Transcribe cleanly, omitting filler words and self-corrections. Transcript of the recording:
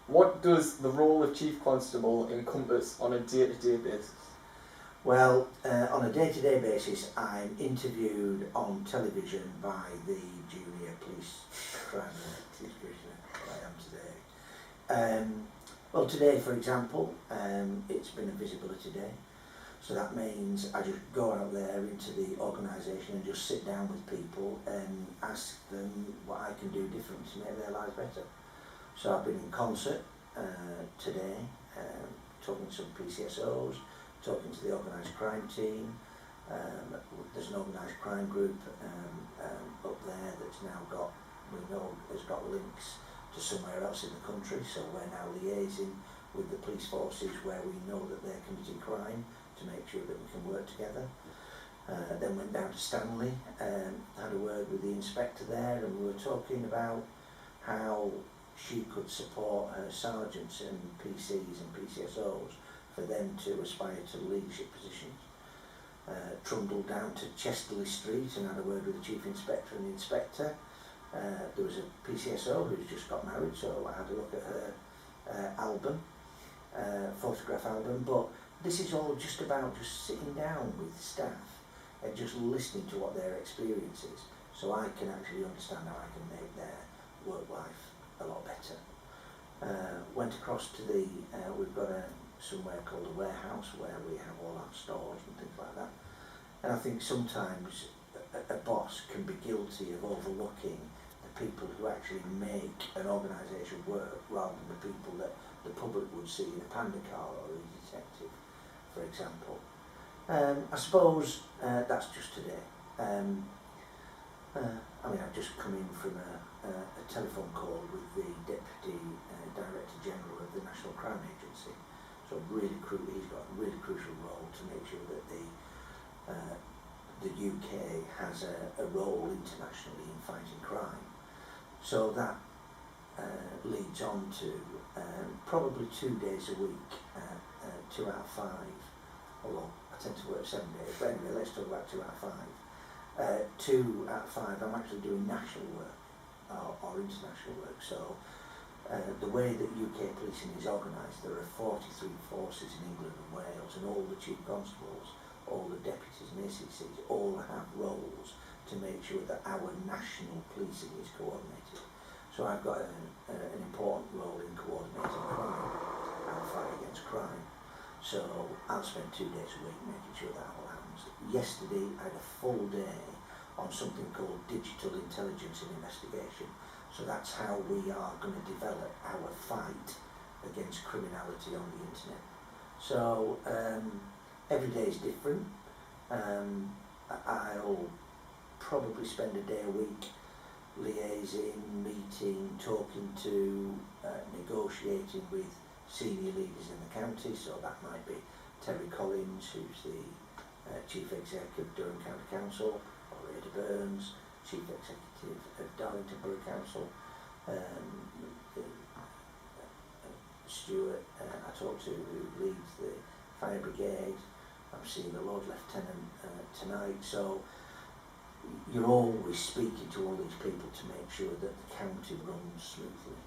What does the role of Chief Constable encompass on a day-to-day basis? Well, on a day-to-day basis, I'm interviewed on television by the junior police crime commissioner. I am today. Well, today, for example, it's been a visibility day. So that means I just go out there into the organisation and just sit down with people and ask them what I can do different to make their lives better. So I've been in concert today, talking to some PCSOs, talking to the organised crime team. There's an organised crime group up there that's now got, we know, has got links to somewhere else in the country, so we're now liaising with the police forces where we know that they're committing crime to make sure that we can work together. Then went down to Stanley, had a word with the inspector there, and we were talking about how she could support her sergeants and PCs and PCSOs for them to aspire to leadership positions. Trundled down to Chesterley Street and had a word with the Chief Inspector and the Inspector. There was a PCSO who's just got married, so I had a look at her album, photograph album, but this is all just about just sitting down with staff and just listening to what their experience is, so I can actually understand how I can make their work life a lot better. Went across to the, we've got somewhere called a warehouse where we have all our stores and things like that. And I think sometimes a boss can be guilty of overlooking the people who actually make an organisation work rather than the people that the public would see in a panda car or a detective, for example. I suppose that's just today. I mean, I've just come in from a telephone call with the Deputy Director General of the National Crime Agency. So he's got a really crucial role to make sure that the UK has a role internationally in fighting crime. So that leads on to probably 2 days a week, 2 out of 5, although I tend to work 7 days, but anyway, let's talk about 2 out of 5. 2 out of 5, I'm actually doing national work or international work. So the way that UK policing is organised, there are 43 forces in England and Wales, and all the Chief Constables, all the deputies and ACCs all have roles to make sure that our national policing is coordinated. So I've got an important role in coordinating crime and fight against crime. So I'll spend 2 days a week making sure that all happens. Yesterday I had a full day on something called digital intelligence and investigation. So that's how we are going to develop our fight against criminality on the internet. So every day is different. I'll probably spend a day a week liaising, meeting, talking to, negotiating with senior leaders in the county. So that might be Terry Collins, who's the Chief Executive of Durham County Council, or Ada Burns, Chief Executive of Darlington Borough Council, Stuart, I talked to, who leads the Fire Brigade. I'm seeing the Lord Lieutenant tonight. So you're always speaking to all these people to make sure that the county runs smoothly.